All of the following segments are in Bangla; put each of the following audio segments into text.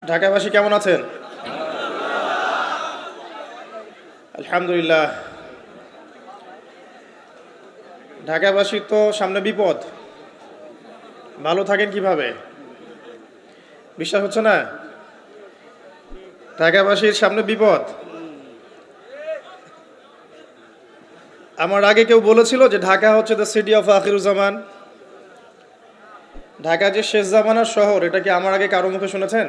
ঢাকাবাসী কেমন আছেন? আলহামদুলিল্লাহ। ঢাকাবাসীর তো সামনে বিপদ, ভালো থাকেন কিভাবে? বিশ্বাস হচ্ছে না? ঢাকাবাসীর সামনে বিপদ। আমার আগে কেউ বলেছিল যে ঢাকা হচ্ছে the city of Akhiruzzaman, Dhaka যে শেষ জামানার শহর, এটা কি আমার আগে কারো মুখে শুনেছেন?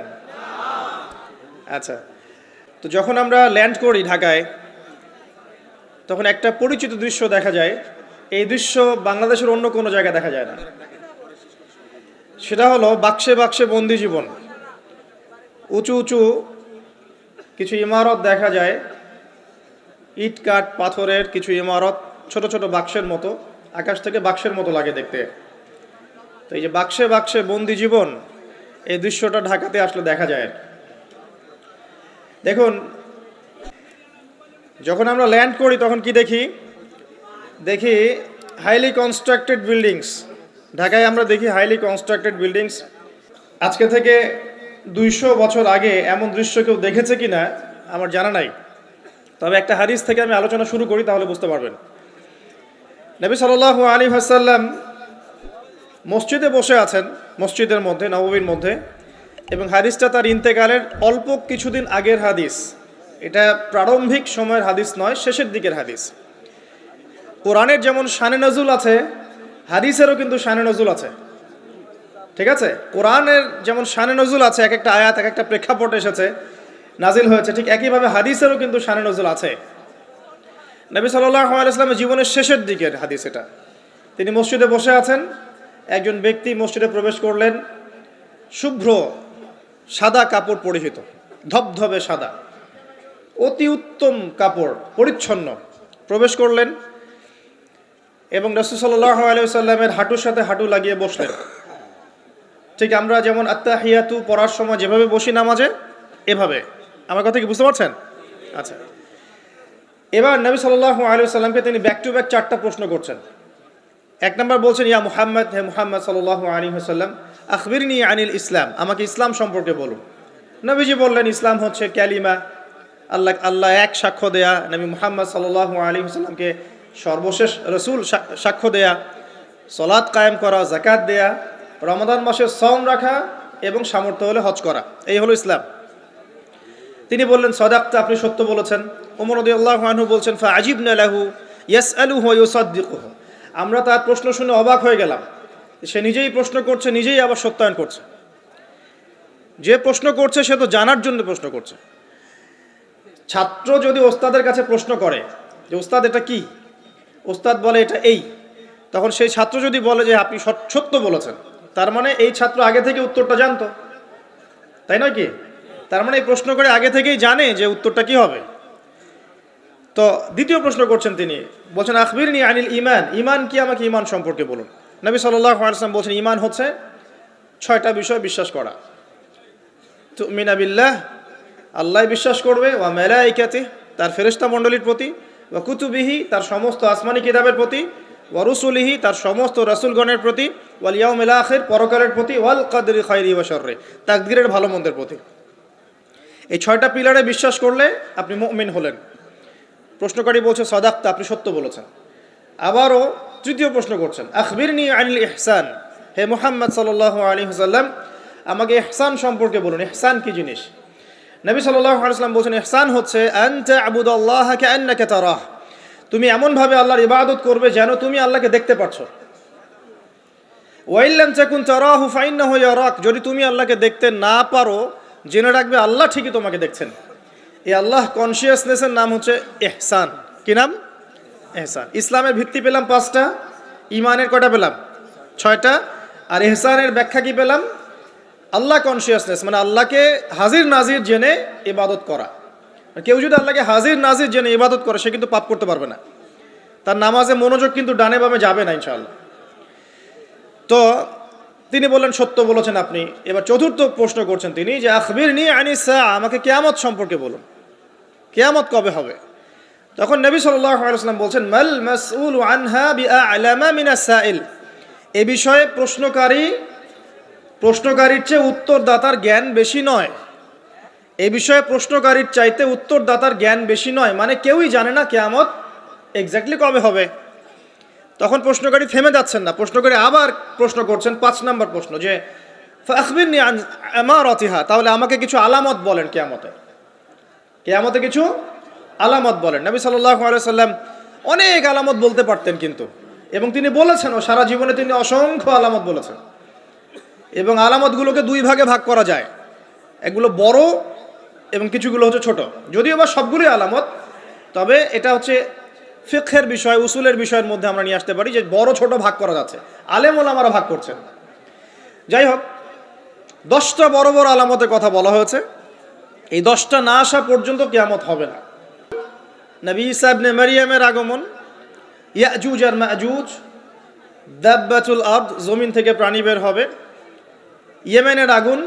আচ্ছা, তো যখন আমরা ল্যান্ড করি ঢাকায়, তখন একটা পরিচিত দৃশ্য দেখা যায়। এই দৃশ্য বাংলাদেশের অন্য কোনো জায়গায় দেখা যায় না। সেটা হলো বাক্সে বাক্সে বন্দি জীবন। উঁচু উঁচু কিছু ইমারত দেখা যায়, ইট কাঠ পাথরের কিছু ইমারত, ছোট ছোট বাক্সের মতো, আকাশ থেকে বাক্সের মতো লাগে দেখতে। তো এই যে বাক্সে বাক্সে বন্দি জীবন, এই দৃশ্যটা ঢাকাতে আসলে দেখা যায়। দেখুন, যখন আমরা ল্যান্ড করি তখন কি দেখি হাইলি কনস্ট্রাক্টেড বিল্ডিংস। ঢাকায় আমরা দেখি হাইলি কনস্ট্রাক্টেড বিল্ডিংস। আজকে থেকে 200 বছর আগে এমন দৃশ্য কেউ দেখেছে কি না আমার জানা নাই। তবে একটা হাদিস থেকে আমি আলোচনা শুরু করি, তাহলে বুঝতে পারবেন। নবী সাল্লাল্লাহু আলাইহি ওয়াসাল্লাম মসজিদে বসে আছেন, মসজিদের মধ্যে, নববীর মধ্যে, এবং হাদিসটা তার ইন্তেকালের অল্প কিছুদিন আগের হাদিস। এটা প্রারম্ভিক সময়ের হাদিস নয়, শেষের দিকের হাদিস। কোরআনের যেমন শানে নজুল আছে, হাদিসেরও কিন্তু শানে নজুল আছে। ঠিক আছে? কোরআনের যেমন শানে নজুল আছে, এক একটা আয়াত এক একটা প্রেক্ষাপট এসেছে, নাজিল হয়েছে, ঠিক একইভাবে হাদিসেরও কিন্তু শানে নজুল আছে। নবী সাল্লাল্লাহু আলাইহি ওয়াসাল্লামের জীবনের শেষের দিকের হাদিস এটা। তিনি মসজিদে বসে আছেন, একজন ব্যক্তি মসজিদে প্রবেশ করলেন, শুভ্র সাদা কাপড় পরিহিত, ধবধবে সাদা, অতি উত্তম কাপড়, পরিচ্ছন্ন, প্রবেশ করলেন এবং রাসূল সাল্লাল্লাহু আলাইহি ওয়াসাল্লামের হাঁটুর সাথে হাঁটু লাগিয়ে বসলেন। ঠিক আমরা যেমন আত্তাহিয়াতু পড়ার সময় যেভাবে বসি নামাজে, এভাবে। আমার কথা কি বুঝতে পারছেন? আচ্ছা, এবার নবী সাল্লাল্লাহু আলাইহি ওয়াসাল্লামকে তিনি ব্যাক টু ব্যাক 4টা প্রশ্ন করছেন। এক নম্বর বলছেন, ইয়া মুহাম্মদ, হে মুহাম্মদ সাল্লাল্লাহু আলাইহি ওয়াসাল্লাম, আখবিরনি আনিল ইসলাম, আমাকে ইসলাম সম্পর্কে বলুন। নবীজি বললেন, ইসলাম হচ্ছে কালিমা, আল্লাহ এক সাক্ষ্য দেয়া, নবী মুহাম্মদ সাল্লাল্লাহু আলাইহি ওয়াসাল্লামকে সর্বশেষ রাসূল সাক্ষ্য দেয়া, সালাত কায়েম করা, যাকাত দেয়া, রমাদান মাসে সওম রাখা এবং সামর্থ্য হলে হজ করা, এই হলো ইসলাম। তিনি বললেন, সাদাকতা, আপনি সত্য বলেছেন। ওমর রাদিয়াল্লাহু আনহু বলছেন, ফাআজিবনা লাহু ইয়াসআলুহু ওয়া ইউসাদ্দিকুহু, আমরা তার প্রশ্ন শুনে অবাক হয়ে গেলাম। সে নিজেই প্রশ্ন করছে, নিজেই আবার সত্যায়ন করছে। যে প্রশ্ন করছে সে তো জানার জন্য প্রশ্ন করছে। ছাত্র যদি ওস্তাদের কাছে প্রশ্ন করে যে ওস্তাদ এটা কি, ওস্তাদ বলে এটা এই, তখন সেই ছাত্র যদি বলে যে আপনি সত্য বলেছেন, তার মানে এই ছাত্র আগে থেকে উত্তরটা জানতো, তাই নয় কি? তার মানে এই প্রশ্ন করে আগে থেকেই জানে যে উত্তরটা কি হবে। তো দ্বিতীয় প্রশ্ন করছেন তিনি, বলছেন, আখবিরনি আনিল ঈমান, ঈমান কি, আমাকে ঈমান সম্পর্কে বলুন। নবী সাল্লাল্লাহু আলাইহি ওয়াসাল্লাম বলছেন, ঈমান হচ্ছে 6টা বিষয় বিশ্বাস করা। তুমিনা বিল্লাহ, আল্লাহ বিশ্বাস করবে, ওয়া মালাইকাতিহি, তার ফেরেশতা মণ্ডলীর প্রতি, ওয়া কুতুবিহি, তার সমস্ত আসমানি কিতাবের প্রতি, ওয়া রুসুলিহি, তার সমস্ত রাসূলগণের প্রতি, ওয়াল ইয়াউমিল আখির, পরকালের প্রতি, ওয়াল কদরি খায়রি ওয়া শাররি, তাকদীরের ভালো মন্দের প্রতি। এই 6টা পিলারে বিশ্বাস করলে আপনি মুমিন হলেন। প্রশ্নকারী বলছে, সাদাকতা, আপনি সত্য বলেছেন। আবারও তৃতীয় প্রশ্ন করছেন, আখবিরনি আনিল ইহসান, হে মুহাম্মদ সাল্লাল্লাহু আলাইহি ওয়াসাল্লাম, আমাকে ইহসান সম্পর্কে বলুন। ইহসান কি জিনিস? নবী সাল্লাল্লাহু আলাইহি ওয়াসাল্লাম বলছেন, ইহসান হচ্ছে আনতা আবুদাল্লাহা কাআন্নাকা তারাহ, তুমি এমনভাবে আল্লাহর ইবাদত করবে যেন তুমি আল্লাহকে দেখতে পাচ্ছ। ওয়া ইল্লাম তাকুন তারাহু ফাইন্নাহু ইয়ারাক, যদি তুমি আল্লাহকে দেখতে না পারো, জেনে রাখবে আল্লাহ ঠিকই তোমাকে দেখছেন। এই আল্লাহ কনসিয়াসনেসের নাম হচ্ছে ইহসান। কি নাম? ইহসান। ইসলামের ভিত্তি পেলাম 5টা, ইমানের কয়টা পেলাম? 6টা, আর ইহসানের ব্যাখ্যা কি পেলাম? আল্লাহ কনসিয়াসনেস, মানে আল্লাহকে হাজির নাজির জেনে ইবাদত করা। কেউ যদি আল্লাহকে হাজির নাজির জেনে ইবাদত করে, সে কিন্তু পাপ করতে পারবে না, তার নামাজে মনোযোগ কিন্তু ডানে বামে যাবে না ইনশাআল্লাহ। তো তিনি বললেন, সত্য বলেছেন আপনি। এবার চতুর্থ প্রশ্ন করছেন তিনি, যে আখবিরনি আনিস সাআ, আমাকে কিয়ামত সম্পর্কে বলুন, কিয়ামত কবে হবে? তখন নবী সাল্লাল্লাহু আলাইহি ওয়াসাল্লাম বলছেন, মাল মাসউলু আনহা বিআ'লামা মিনাস সাইল, এ বিষয়ে প্রশ্নকারীর চেয়ে উত্তরদাতার জ্ঞান বেশি নয়। এই বিষয়ে প্রশ্নকারীর চাইতে উত্তরদাতার জ্ঞান বেশি নয়, মানে কেউই জানে না কিয়ামত এক্স্যাক্টলি কবে হবে। তখন প্রশ্নকারী থেমে যাচ্ছেন না, প্রশ্নকারী আবার প্রশ্ন করছেন, 5 নম্বর প্রশ্ন, যে ফাখবিরনি আন আমারাতিহা, তাহলে আমাকে কিছু আলামত বলেন কিয়ামতে কিছু আলামত বলেন। নবী সাল্লাল্লাহু আলাইহি সাল্লাম অনেক আলামত বলতে পারতেন কিন্তু, এবং তিনি বলেছেন, ও সারা জীবনে তিনি অসংখ্য আলামত বলেছেন। এবং আলামতগুলোকে 2 ভাগে ভাগ করা যায়, এগুলো বড় এবং কিছুগুলো হচ্ছে ছোট। যদিও বা সবগুলোই আলামত, তবে এটা হচ্ছে ফিকহের বিষয়, উসুলের বিষয়ের মধ্যে আমরা নিয়ে আসতে পারি যে বড় ছোট ভাগ করা যাচ্ছে, আলেম ওলামারা ভাগ করছেন। যাই হোক, 10টা বড় বড় আলামতের কথা বলা হয়েছে। এই 10টা না আসা পর্যন্ত কিয়ামত হবে না। নবী ঈসা ইবনে মারইয়ামের আগমন, ইয়াজুজ আর মাজুজ, দাব্বাতুল আরদ, জমিন থেকে প্রাণী বের হবে, ইয়েমেনের আগুন,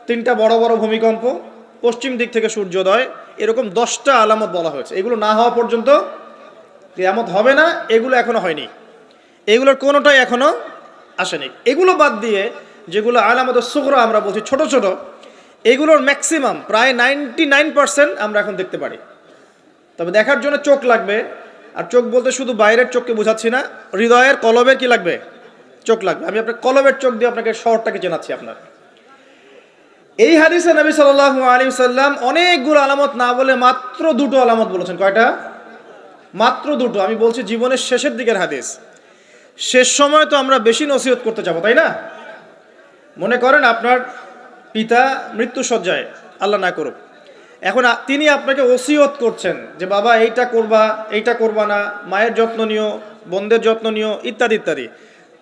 3টা বড় বড় ভূমিকম্প, পশ্চিম দিক থেকে সূর্যোদয়, এরকম 10টা আলামত বলা হয়েছে। এগুলো না হওয়া পর্যন্ত কিয়ামত হবে না। এগুলো এখনো হয়নি, এগুলোর কোনোটাই এখনো আসেনি। এগুলো বাদ দিয়ে যেগুলো আলামত সুগরা আমরা বলছি, ছোট ছোট, এগুলোর ম্যাক্সিমাম প্রায় 99% আমরা এখন দেখতে পারি। তবে দেখার জন্য চোখ লাগবে, আর চোখ বলতে শুধু বাইরের চোখকে বোঝাচ্ছি না, হৃদয়ের কলবের কি লাগবে? চোখ লাগবে। আমি আপনার কলবের চোখ দিয়ে আপনাকে শহরটাকে চেনাচ্ছি। আপনার এই হাদিসে নবী সাল্লাল্লাহু আলাইহি সাল্লাম অনেকগুলো আলামত না বলে মাত্র 2টো আলামত বলেছেন। কয়টা? মাত্র 2টো। আমি বলছি জীবনের শেষের দিকের হাদিস, শেষ সময় তো আমরা বেশি নসিহত করতে যাবো, তাই না? মনে করেন আপনার পিতা মৃত্যুশয্যায়, আল্লাহ না করুক, এখন তিনি আপনাকে ওসিয়ত করছেন যে বাবা এইটা করবা, এইটা করবা না, মায়ের যত্ন নিও, বোনদের যত্ন নিও, ইত্যাদি ইত্যাদি।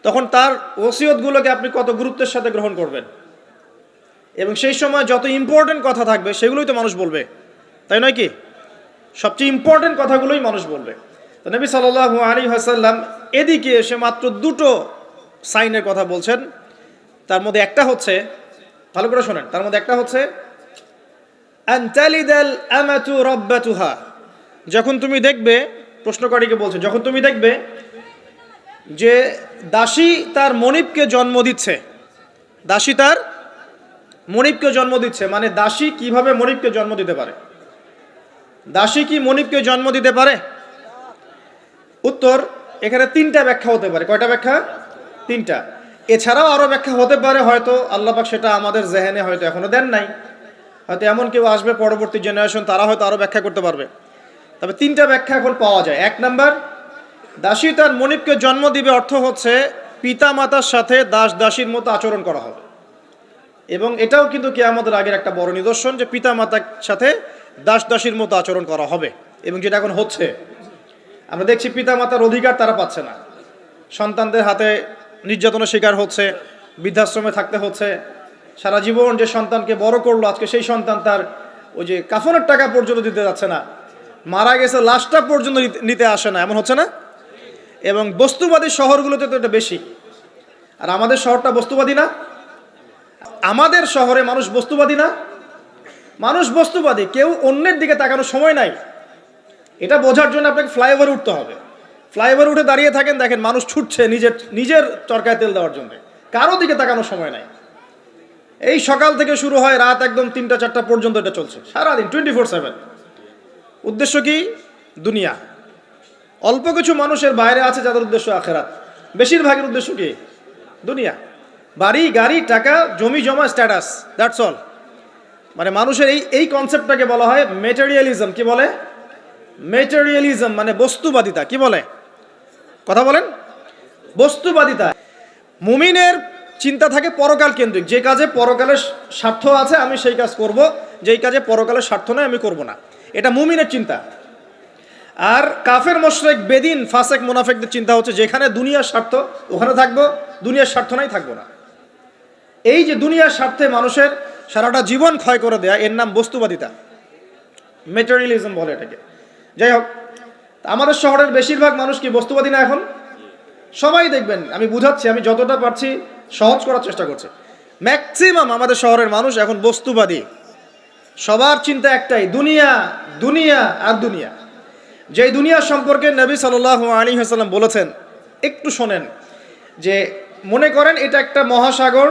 তখন তার ওসিয়তগুলোকে আপনি কত গুরুত্বের সাথে গ্রহণ করবেন, এবং সেই সময় যত ইম্পর্টেন্ট কথা থাকবে সেগুলোই তো মানুষ বলবে, তাই নয় কি? সবচেয়ে ইম্পর্টেন্ট কথাগুলোই মানুষ বলবে। তো নবী সাল্লাল্লাহু আলাইহি ওয়াসাল্লাম এদিকে এসে মাত্র 2টো সাইনের কথা বলছেন। তার মধ্যে একটা হচ্ছে, ভালো করে শোনেন, তার মধ্যে একটা হচ্ছে আনতালিদাল আমাতু রাব্বাতুহা। যখন তুমি দেখবে, প্রশ্নকারীকে বলছে, যখন তুমি দেখবে যে দাসী তার মনিবকে জন্ম দিচ্ছে, দাসী তার মনিবকে জন্ম দিচ্ছে, মানে দাসী কিভাবে মনিবকে জন্ম দিতে পারে? দাসী কি মনিবকে জন্ম দিতে পারে? উত্তর, এখানে 3টা ব্যাখ্যা হতে পারে। কয়টা ব্যাখ্যা? 3টা। এছাড়াও আরো ব্যাখ্যা হতে পারে, হয়তো আল্লাহ পাক সেটা আমাদের জেহেনে হয়তো এখনো দেন নাই, হয়তো এমন কেউ আসবে পরবর্তী জেনারেশন, তারা হয়তো আরো ব্যাখ্যা করতে পারবে। তবে 3টা ব্যাখ্যা এখন পাওয়া যায়। 1 নাম্বার, দাসী তার মনিবকে জন্ম দিবে অর্থ হচ্ছে পিতা মাতার সাথে দাস দাসীর মতো আচরণ করা হবে। এবং এটাও কিন্তু কিয়ামতের আগের একটা বড় নিদর্শন যে পিতা মাতার সাথে দাস দাসীর মতো আচরণ করা হবে। এবং যেটা এখন হচ্ছে, আমরা দেখছি পিতা মাতার অধিকার তারা পাচ্ছে না, সন্তানদের হাতে নির্যাতনের শিকার হচ্ছে, বৃদ্ধাশ্রমে থাকতে হচ্ছে। সারা জীবন যে সন্তানকে বড় করলো, আজকে সেই সন্তান তার ওই যে কাফনের টাকা পর্যন্ত দিতে যাচ্ছে না, মারা গেছে লাশটা পর্যন্ত নিতে আসে না, এমন হচ্ছে না? এবং বস্তুবাদী শহরগুলোতে তো এটা বেশি। আর আমাদের শহরটা বস্তুবাদী না? আমাদের শহরে মানুষ বস্তুবাদী না? মানুষ বস্তুবাদী, কেউ অন্যের দিকে তাকানোর সময় নাই। এটা বোঝার জন্য আপনাকে ফ্লাইওভার উঠতে হবে। ফ্লাইওভার উঠে দাঁড়িয়ে থাকেন, দেখেন মানুষ ছুটছে নিজের চরকায় তেল দেওয়ার জন্য, কারো দিকে তাকানোর সময় নাই। এই সকাল থেকে শুরু হয়, রাত একদম 3টা 4টা পর্যন্ত এটা চলছে, সারাদিন 24/7। উদ্দেশ্য কি? দুনিয়া। অল্প কিছু মানুষের বাইরে আছে যাদের উদ্দেশ্য আখেরাত, বেশিরভাগের উদ্দেশ্য কি? দুনিয়া। বাড়ি, গাড়ি, টাকা, জমি জমা, স্ট্যাটাস, দ্যাটস অল। মানে মানুষের এই কনসেপ্টটাকে বলা হয় মেটেরিয়ালিজম। কি বলে? মেটেরিয়ালিজম মানে বস্তুবাদিতা। কি বলে? কথা বলেন। বস্তুবাদিতা। মুমিনের চিন্তা থাকে পরকাল কেন্দ্রিক, যে কাজে পরকালের স্বার্থ আছে আমি সেই কাজ করব, যেই কাজে পরকালের স্বার্থ নয় আমি করব না, এটা মুমিনের চিন্তা। আর কাফের মুশরিক বেদিন ফাসেক মুনাফিকদের চিন্তা হচ্ছে যেখানে দুনিয়ার স্বার্থ ওখানে থাকবো, দুনিয়ার স্বার্থ নাই থাকবো না। এই যে দুনিয়ার স্বার্থে মানুষের সারাটা জীবন ক্ষয় করে দেয়া, এর নাম বস্তুবাদিতা, মেটেরিয়ালিজম বলে এটাকে। যাই হোক, আমাদের শহরের বেশিরভাগ মানুষ কি বস্তুবাদী না? এখন সবাই দেখবেন, আমি বুঝাচ্ছি, আমি যতটা পারছি সহজ করার চেষ্টা করছি। ম্যাক্সিমাম আমাদের শহরের মানুষ এখন বস্তুবাদী। সবার চিন্তা একটাই, দুনিয়া, দুনিয়া আর দুনিয়া। যেই দুনিয়া সম্পর্কে নবী সাল্লাল্লাহু আলাইহি ওয়াসাল্লাম বলেছেন, একটু শোনেন, যে মনে করেন এটা একটা মহাসাগর।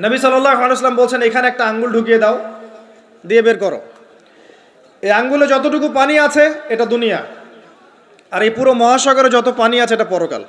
নবী সাল্লাল্লাহু আলাইহি ওয়াসাল্লাম বলছেন এখানে একটা আঙ্গুল ঢুকিয়ে দাও, দিয়ে বের করো। এই আঙ্গুলে যতটুকু পানি আছে এটা দুনিয়া, আর এই পুরো মহাসাগরে যত পানি আছে এটা পরকাল।